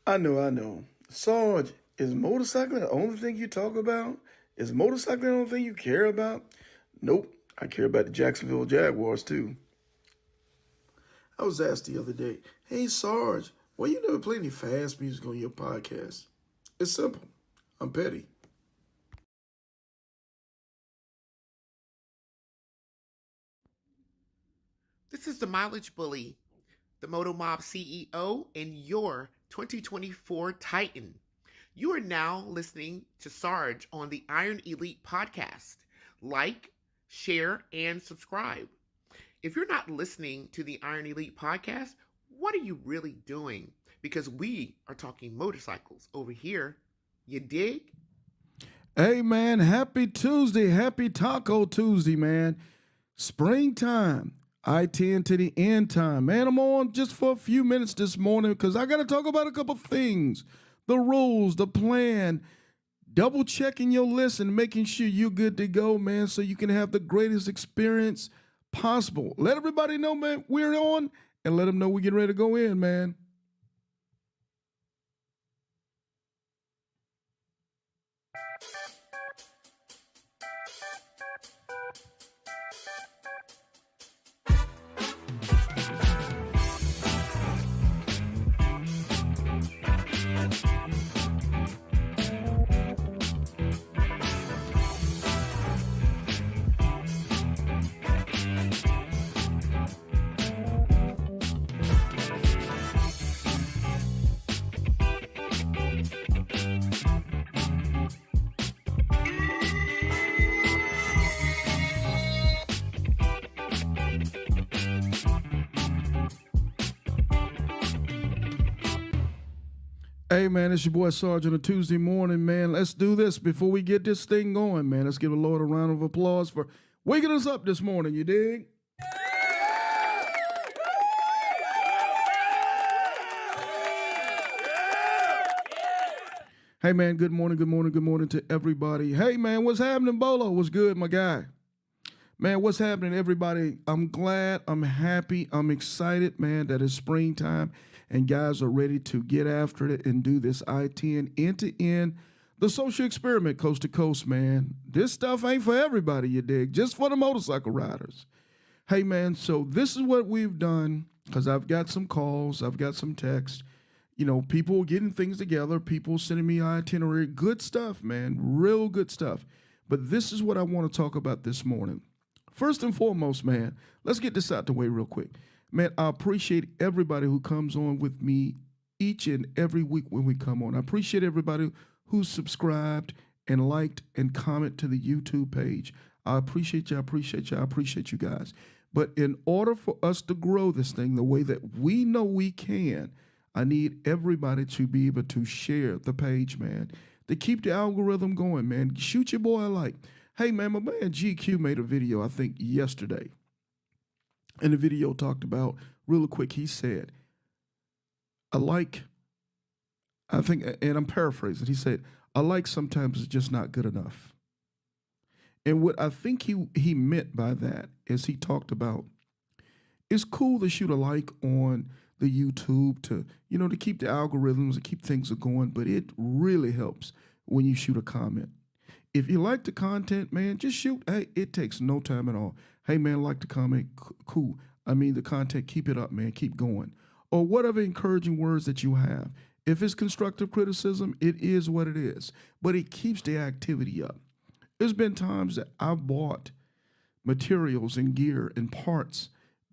I know. Sarge, is motorcycling the only thing you talk about? Is motorcycling the only thing you care about? Nope. I care about the Jacksonville Jaguars too. I was asked the other day, hey Sarge, why you never play any fast music on your podcast? It's simple. I'm petty. This is the Mileage Bully, the Moto Mob CEO, and your 2024 Titan. You are now listening to Sarge on the Iron Elite podcast. Like, share, and subscribe. If you're not listening to the Iron Elite podcast, what are you really doing? Because we are talking motorcycles over here. You dig? Hey man, happy Tuesday, happy Taco Tuesday, man. Springtime, I-10 to the end time. Man, I'm on just for a few minutes this morning because I got to talk about a couple things. The rules, the plan, double checking your list and making sure you're good to go, man, so you can have the greatest experience possible. Let everybody know, man, we're on, and let them know we're getting ready to go in, man. Hey, man, it's your boy Sarge on a Tuesday morning, man. Let's do this before we get this thing going, man. Let's give the Lord a round of applause for waking us up this morning, you dig? Hey, man, good morning to everybody. Hey, man, what's happening, Bolo? What's good, my guy? Man, what's happening, everybody? I'm glad, I'm happy, I'm excited, man, that it's springtime and guys are ready to get after it and do this I-10 end-to-end, the social experiment coast to coast, man. This stuff ain't for everybody, you dig, just for the motorcycle riders. Hey, man, so this is what we've done because I've got some calls, I've got some texts. You know, people getting things together, people sending me itinerary, good stuff, man, real good stuff. But this is what I want to talk about this morning. First and foremost, man, let's get this out the way real quick. Man, I appreciate everybody who comes on with me each and every week when we come on. I appreciate everybody who's subscribed and liked and comment to the YouTube page. I appreciate you. I appreciate you guys. But in order for us to grow this thing the way that we know we can, I need everybody to be able to share the page, man, to keep the algorithm going, man. Shoot your boy a like. Hey, man, my man GQ made a video, I think, yesterday. And the video talked about, real quick, he said, I think, and I'm paraphrasing, he said, a like sometimes is just not good enough. And what I think he meant by that is he talked about, it's cool to shoot a like on the YouTube to keep the algorithms and keep things going, but it really helps when you shoot a comment. If you like the content, man, just shoot. Hey, it takes no time at all. Hey, man, like the comment, cool. I mean, the content, keep it up, man, keep going. Or whatever encouraging words that you have. If it's constructive criticism, it is what it is. But it keeps the activity up. There's been times that I've bought materials and gear and parts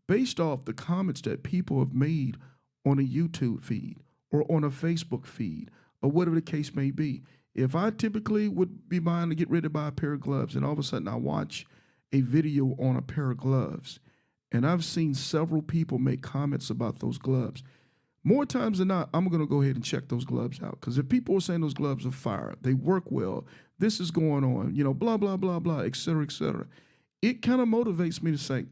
based off the comments that people have made on a YouTube feed or on a Facebook feed or whatever the case may be. If I typically would be buying to get ready to buy a pair of gloves and all of a sudden I watch a video on a pair of gloves and I've seen several people make comments about those gloves, more times than not, I'm going to go ahead and check those gloves out. Because if people are saying those gloves are fire, they work well, this is going on, blah, blah, blah, blah, et cetera, it kind of motivates me to say,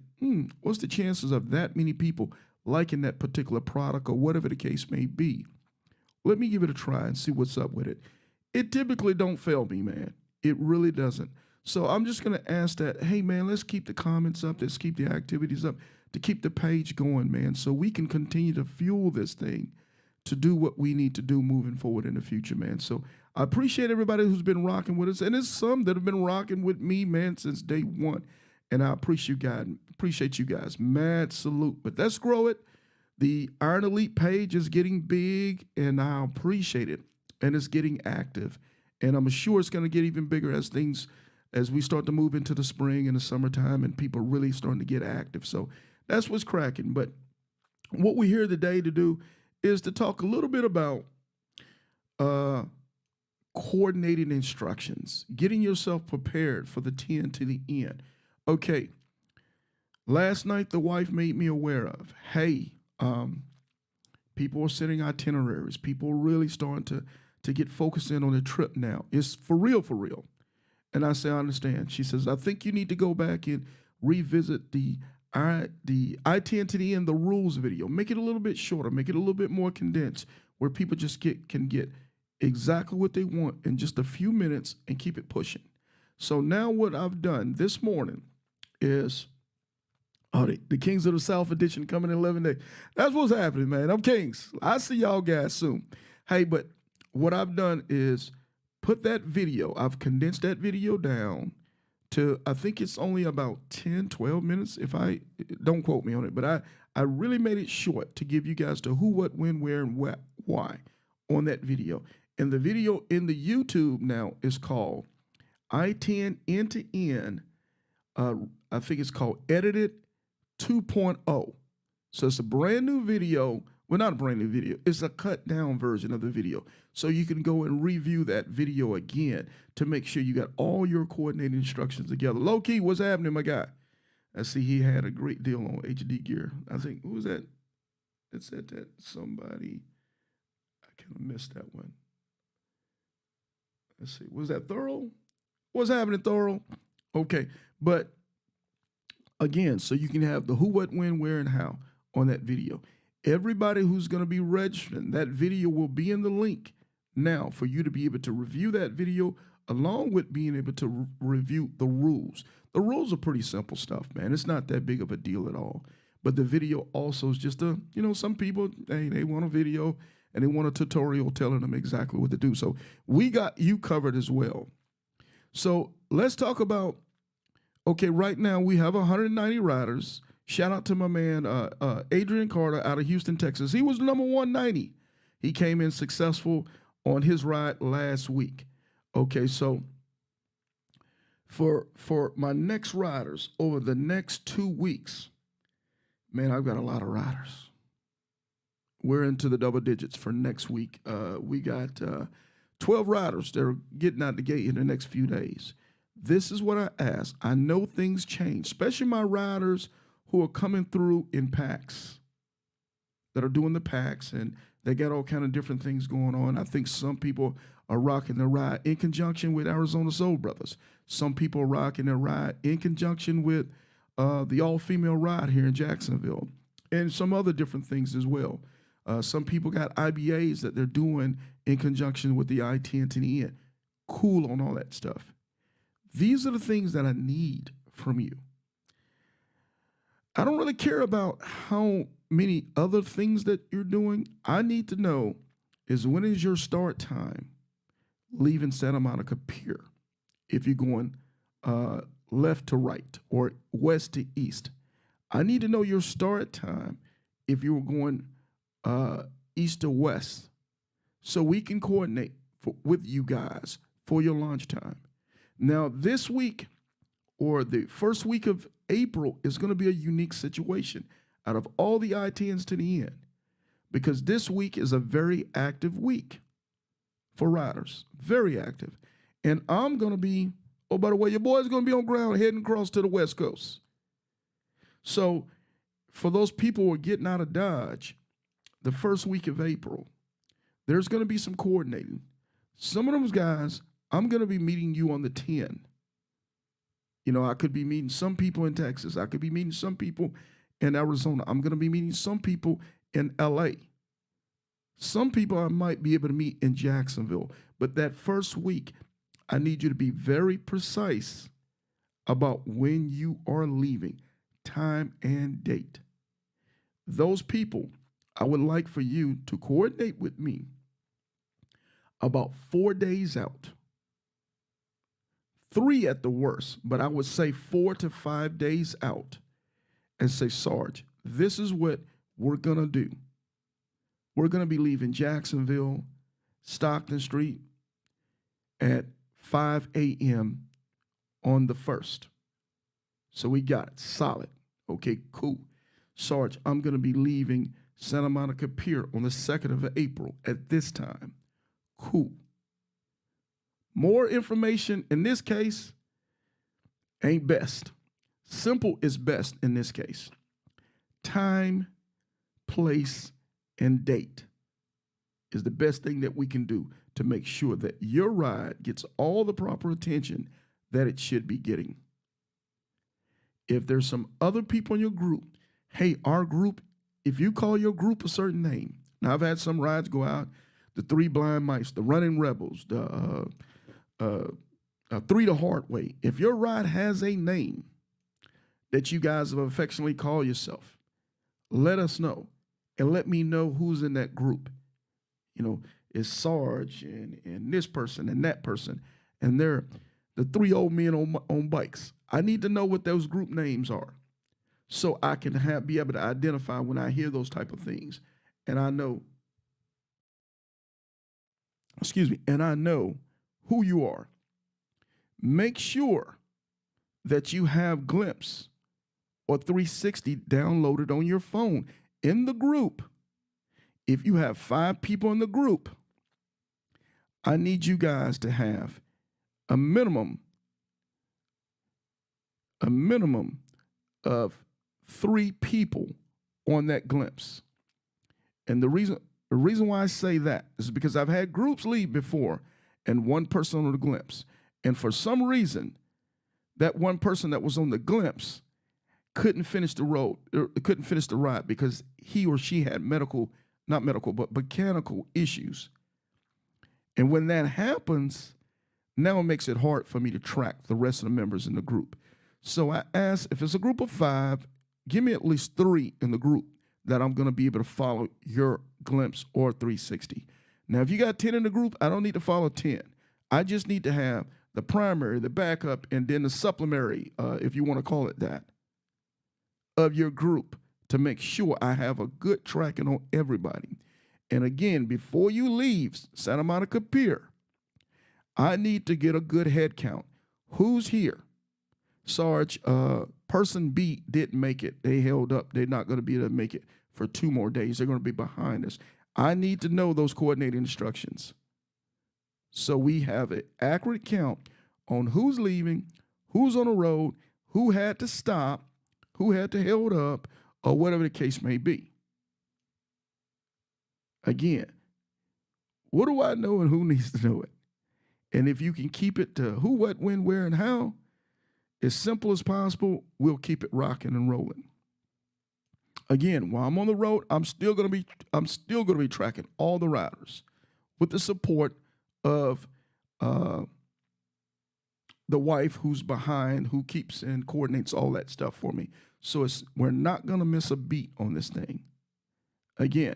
what's the chances of that many people liking that particular product or whatever the case may be? Let me give it a try and see what's up with it. It typically don't fail me, man. It really doesn't. So I'm just going to ask that, hey, man, let's keep the comments up. Let's keep the activities up to keep the page going, man, so we can continue to fuel this thing to do what we need to do moving forward in the future, man. So I appreciate everybody who's been rocking with us. And there's some that have been rocking with me, man, since day one. And I appreciate you guys. Mad salute. But let's grow it. The Iron Elite page is getting big, and I appreciate it. And it's getting active. And I'm sure it's going to get even bigger as we start to move into the spring and the summertime and people really starting to get active. So that's what's cracking. But what we're here today to do is to talk a little bit about coordinating instructions, getting yourself prepared for the 10 to the end. Okay, last night the wife made me aware of, hey, people are setting itineraries. People are really starting to get focused in on the trip now. It's for real, for real. And I say, I understand. She says, I think you need to go back and revisit the I-10 to the end, the rules video. Make it a little bit shorter. Make it a little bit more condensed where people just can get exactly what they want in just a few minutes and keep it pushing. So now what I've done this morning is, the Kings of the South edition coming in 11 days. That's what's happening, man. I'm Kings. I'll see y'all guys soon. Hey, but what I've done is put that video, I've condensed that video down to, I think it's only about 10, 12 minutes. Don't quote me on it, but I really made it short to give you guys the who, what, when, where, and why on that video. And the video in the YouTube now is called I-10 end to end. I think it's called Edited 2.0. So it's a brand new video. Well, not a brand new video. It's a cut down version of the video. So you can go and review that video again to make sure you got all your coordinated instructions together. Low key, what's happening, my guy? I see he had a great deal on HD gear. I think, who was that? It said that somebody, I kind of missed that one. Let's see, was that Thorough? What's happening, Thorough? Okay, but again, so you can have the who, what, when, where, and how on that video. Everybody who's going to be registering, that video will be in the link now for you to be able to review that video along with being able to review the rules. The rules are pretty simple stuff, man. It's not that big of a deal at all. But the video also is just some people, they want a video and they want a tutorial telling them exactly what to do. So we got you covered as well. So let's talk about, okay, right now we have 190 riders. Shout out to my man, Adrian Carter out of Houston, Texas. He was number 190. He came in successful on his ride last week. Okay, so for my next riders over the next 2 weeks, man, I've got a lot of riders. We're into the double digits for next week. We got 12 riders that are getting out the gate in the next few days. This is what I ask. I know things change, especially my riders who are coming through in packs, that are doing the packs, and they got all kind of different things going on. I think some people are rocking their ride in conjunction with Arizona Soul Brothers. Some people are rocking their ride in conjunction with the all-female ride here in Jacksonville, and some other different things as well. Some people got IBAs that they're doing in conjunction with the I-10 to the end. Cool on all that stuff. These are the things that I need from you. I don't really care about how many other things that you're doing. I need to know is when is your start time leaving Santa Monica Pier if you're going left to right or west to east. I need to know your start time if you were going east to west so we can coordinate with you guys for your launch time. Now, this week or the first week of April is going to be a unique situation out of all the I-10s to the end because this week is a very active week for riders, very active. And I'm going to be, oh, by the way, your boy's going to be on ground heading across to the West Coast. So for those people who are getting out of Dodge, the first week of April, there's going to be some coordinating. Some of those guys, I'm going to be meeting you on the 10. You know, I could be meeting some people in Texas. I could be meeting some people in Arizona. I'm going to be meeting some people in LA. Some people I might be able to meet in Jacksonville. But that first week, I need you to be very precise about when you are leaving, time and date. Those people I would like for you to coordinate with me about 4 days out. 3 at the worst, but I would say 4 to 5 days out and say, Sarge, this is what we're going to do. We're going to be leaving Jacksonville, Stockton Street at 5 a.m. on the 1st. So we got it. Solid. Okay, cool. Sarge, I'm going to be leaving Santa Monica Pier on the 2nd of April at this time. Cool. More information in this case ain't best. Simple is best in this case. Time, place, and date is the best thing that we can do to make sure that your ride gets all the proper attention that it should be getting. If there's some other people in your group, hey, our group, if you call your group a certain name, now I've had some rides go out, the Three Blind Mice, the Running Rebels, the Three the Hard Way. If your ride has a name that you guys have affectionately called yourself, let us know and let me know who's in that group. You know, it's Sarge and this person and that person, and they're the 3 old men on bikes. I need to know what those group names are so I can be able to identify when I hear those type of things. And I know, and I know who you are. Make sure that you have Glimpse or 360 downloaded on your phone in the group. If you have 5 people in the group, I need you guys to have a minimum of 3 people on that Glimpse. And the reason why I say that is because I've had groups leave before and one person on the Glimpse. And for some reason, that one person that was on the Glimpse couldn't finish the ride because he or she had mechanical issues. And when that happens, now it makes it hard for me to track the rest of the members in the group. So I asked, if it's a group of 5, give me at least 3 in the group that I'm going to be able to follow your Glimpse or 360. Now, if you got 10 in the group, I don't need to follow 10. I just need to have the primary, the backup, and then the supplementary, if you want to call it that, of your group to make sure I have a good tracking on everybody. And again, before you leave Santa Monica Pier, I need to get a good head count. Who's here? Sarge, person B didn't make it. They held up. They're not going to be able to make it for 2 more days. They're going to be behind us. I need to know those coordinating instructions so we have an accurate count on who's leaving, who's on the road, who had to stop, who had to hold up, or whatever the case may be. Again, what do I know and who needs to know it? And if you can keep it to who, what, when, where, and how, as simple as possible, we'll keep it rocking and rolling. Again, while I'm on the road, I'm still gonna be tracking all the riders with the support of the wife who's behind, who keeps and coordinates all that stuff for me. So we're not gonna miss a beat on this thing. Again,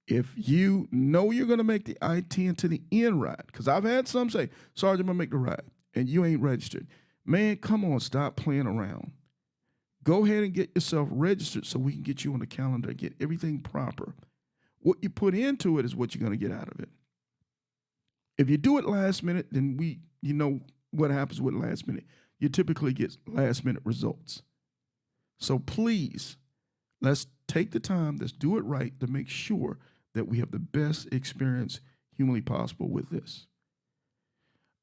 if you know you're gonna make the I-10 to the end ride, because I've had some say, Sarge, I'm gonna make the ride, and you ain't registered. Man, come on, stop playing around. Go ahead and get yourself registered so we can get you on the calendar and get everything proper. What you put into it is what you're going to get out of it. If you do it last minute, then you know what happens with last minute. You typically get last minute results. So please, let's take the time, let's do it right to make sure that we have the best experience humanly possible with this.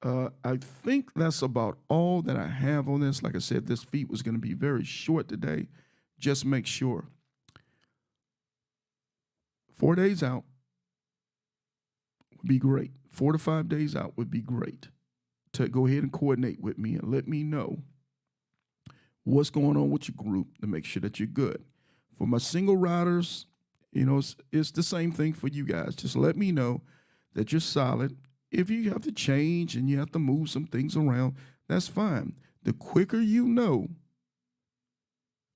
I think that's about all that I have on this. Like I said, this feed was going to be very short today. Just make sure 4 days out would be great. 4 to 5 days out would be great to go ahead and coordinate with me and let me know what's going on with your group to make sure that you're good. For my single riders, you know, it's the same thing for you guys. Just let me know that you're solid. If you have to change and you have to move some things around, that's fine. The quicker you know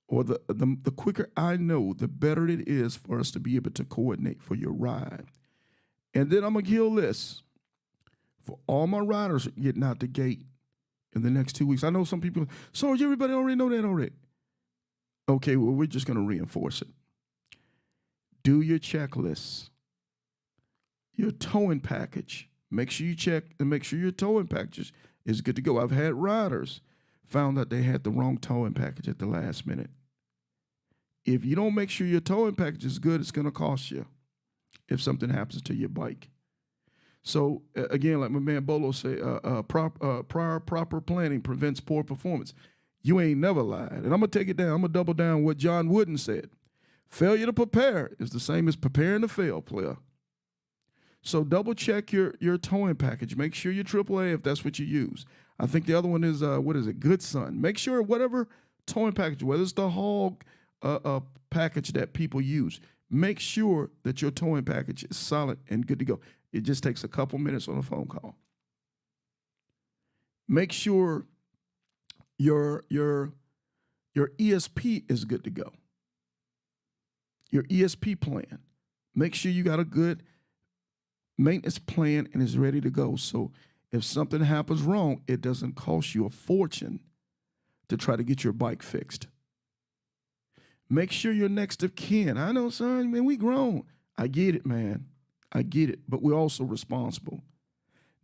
or the quicker I know, the better it is for us to be able to coordinate for your ride. And then I'm going to kill this for all my riders getting out the gate in the next 2 weeks. I know some people, so everybody already know that already. Okay, well, we're just going to reinforce it. Do your checklists, your towing package. Make sure you check and make sure your towing package is good to go. I've had riders found that they had the wrong towing package at the last minute. If you don't make sure your towing package is good, it's going to cost you if something happens to your bike. So again, like my man Bolo say, proper planning prevents poor performance. You ain't never lied. And I'm going to take it down. I'm going to double down what John Wooden said. Failure to prepare is the same as preparing to fail, player. So double check your towing package. Make sure your AAA if that's what you use. I think the other one is, Good Son. Make sure whatever towing package, whether it's the Hog package that people use, make sure that your towing package is solid and good to go. It just takes a couple minutes on a phone call. Make sure your ESP is good to go. Your ESP plan. Make sure you got a good maintenance plan and is ready to go. So if something happens wrong, it doesn't cost you a fortune to try to get your bike fixed. Make sure you're next of kin. I know, son, man, we grown. I get it, man. I get it, but we're also responsible.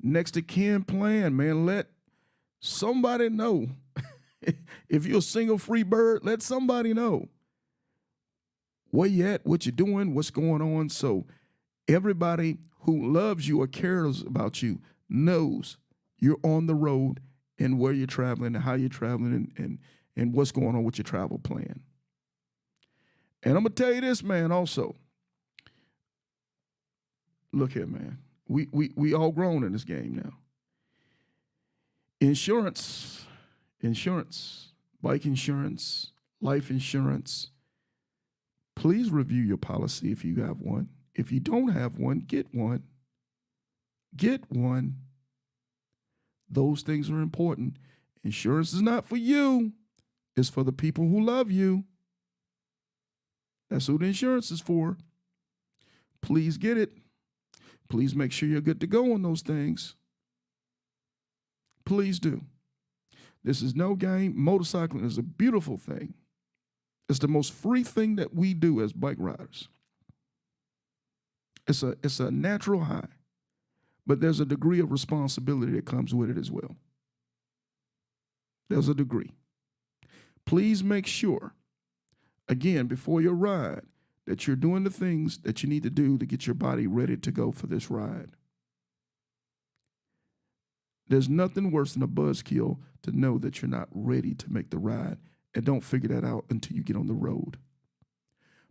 Next of kin plan, man, let somebody know. If you're a single free bird, let somebody know where you at, what you're doing, what's going on. So everybody who loves you or cares about you knows you're on the road and where you're traveling and how you're traveling and what's going on with your travel plan. And I'm going to tell you this, man, also. Look here, man. We all grown in this game now. Insurance, bike insurance, life insurance. Please review your policy if you have one. If you don't have one, get one. Get one. Those things are important. Insurance is not for you. It's for the people who love you. That's who the insurance is for. Please get it. Please make sure you're good to go on those things. Please do. This is no game. Motorcycling is a beautiful thing. It's the most free thing that we do as bike riders. It's a natural high, but there's a degree of responsibility that comes with it as well. There's a degree. Please make sure, again, before your ride, that you're doing the things that you need to do to get your body ready to go for this ride. There's nothing worse than a buzzkill to know that you're not ready to make the ride, and don't figure that out until you get on the road.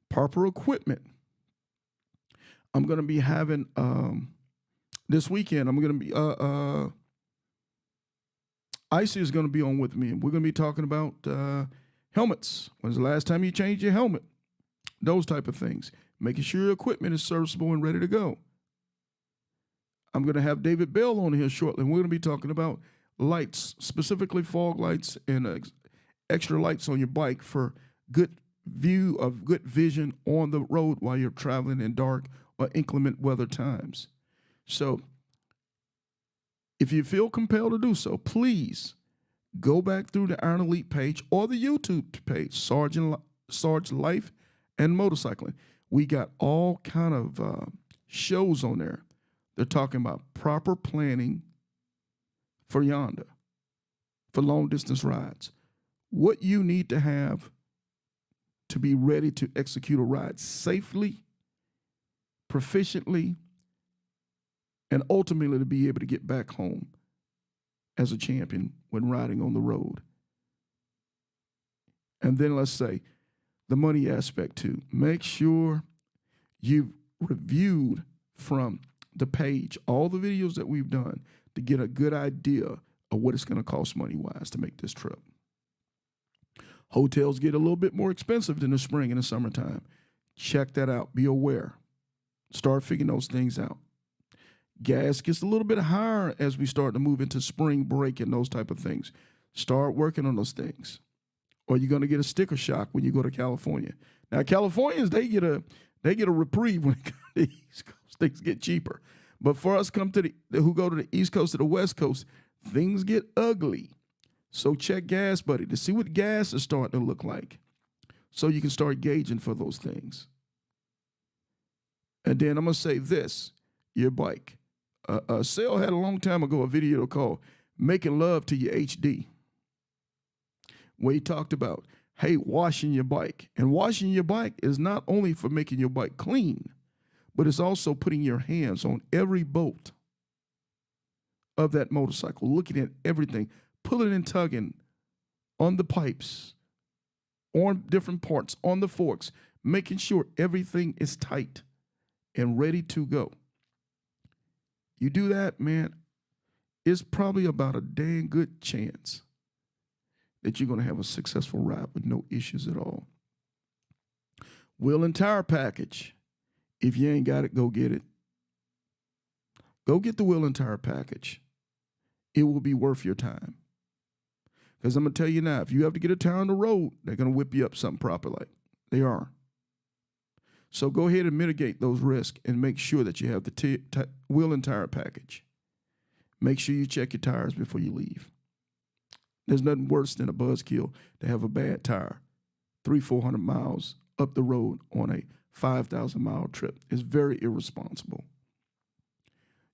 Proper equipment. I'm going to be having, this weekend, I'm going to be, Icy is going to be on with me, and we're going to be talking about helmets. When's the last time you changed your helmet? Those type of things. Making sure your equipment is serviceable and ready to go. I'm going to have David Bell on here shortly, and we're going to be talking about lights, specifically fog lights and extra lights on your bike for good view of good vision on the road while you're traveling in dark or inclement weather times. So if you feel compelled to do so, please go back through the Iron Elite page or the YouTube page, Sarge Life and Motorcycling. We got all kind of shows on there. They're talking about proper planning for yonder, for long distance rides. What you need to have to be ready to execute a ride safely, proficiently, and ultimately to be able to get back home as a champion when riding on the road. And then let's say the money aspect too. Make sure you've reviewed from the page all the videos that we've done to get a good idea of what it's going to cost money-wise to make this trip. Hotels get a little bit more expensive in the spring and the summertime. Check that out. Be aware. Start figuring those things out. Gas gets a little bit higher as we start to move into spring break and those type of things. Start working on those things. or you're going to get a sticker shock when you go to California. Now, Californians, they get a reprieve when it comes to the East Coast. Things get cheaper. But for us who go to the East Coast to the West Coast, things get ugly. So check Gas Buddy to see what gas is starting to look like, so you can start gauging for those things. And then I'm going to say this, your bike. Sale had a long time ago a video called Making Love to Your HD, where he talked about, hey, washing your bike. And washing your bike is not only for making your bike clean, but it's also putting your hands on every bolt of that motorcycle, looking at everything, pulling and tugging on the pipes, on different parts, on the forks, making sure everything is tight and ready to go. You do that, man, it's probably about a dang good chance that you're going to have a successful ride with no issues at all. Wheel and tire package. If you ain't got it, go get it. Go get the wheel and tire package. It will be worth your time. Because I'm going to tell you now, if you have to get a tire on the road, they're going to whip you up something proper like. They are. So go ahead and mitigate those risks and make sure that you have the wheel and tire package. Make sure you check your tires before you leave. There's nothing worse than a buzzkill to have a bad tire 300-400 miles up the road on a 5,000-mile trip. It's very irresponsible.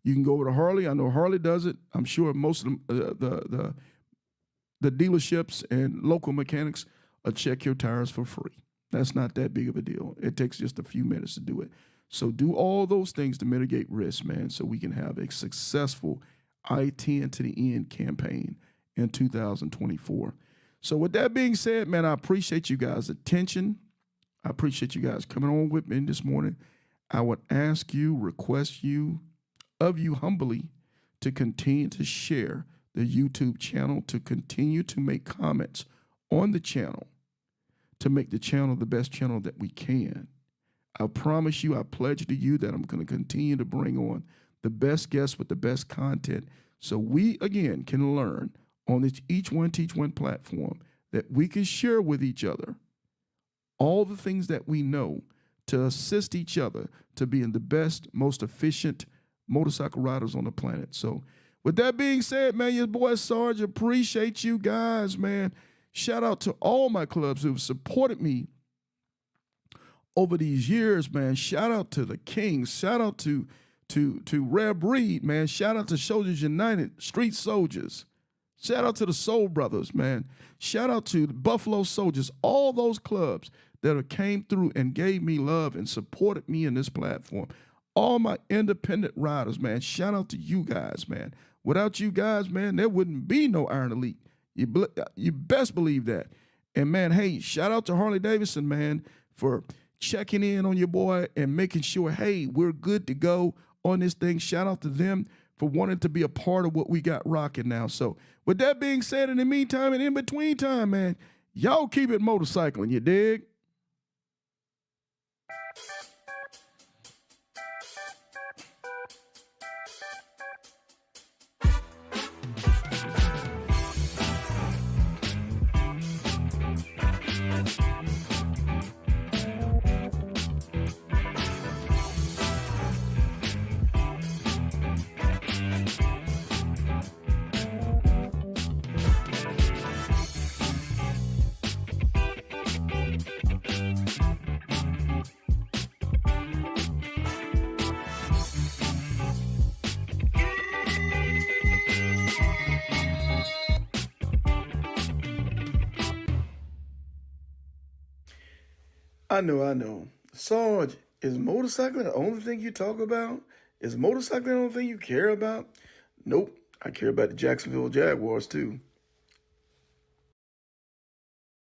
You can go over to Harley. I know Harley does it. I'm sure most of the dealerships and local mechanics will check your tires for free. That's not that big of a deal. It takes just a few minutes to do it. So do all those things to mitigate risk, man, so we can have a successful I-10 to the end campaign in 2024. So with that being said, man, I appreciate you guys' attention. I appreciate you guys coming on with me this morning. I would ask you, request you, of you humbly, to continue to share the YouTube channel, to continue to make comments on the channel, to make the channel the best channel that we can. I promise you, I pledge to you that I'm going to continue to bring on the best guests with the best content, so we, again, can learn on this Each One Teach One platform, that we can share with each other all the things that we know to assist each other to being the best, most efficient motorcycle riders on the planet. So with that being said, man, your boy Sarge, appreciate you guys, man. Shout out to all my clubs who've supported me over these years, man. Shout out to the Kings. Shout out to Rare Breed, man. Shout out to Soldiers United, Street Soldiers. Shout out to the Soul Brothers, man. Shout out to the Buffalo Soldiers, all those clubs that came through and gave me love and supported me in this platform. All my independent riders, man. Shout out to you guys, man. Without you guys, man, there wouldn't be no Iron Elite. You best believe that. And, man, hey, shout out to Harley Davidson, man, for checking in on your boy and making sure, hey, we're good to go on this thing. Shout out to them for wanting to be a part of what we got rocking now. So with that being said, in the meantime and in between time, man, y'all keep it motorcycling, you dig? I know. Sarge, is motorcycling the only thing you talk about? Is motorcycling the only thing you care about? Nope. I care about the Jacksonville Jaguars too.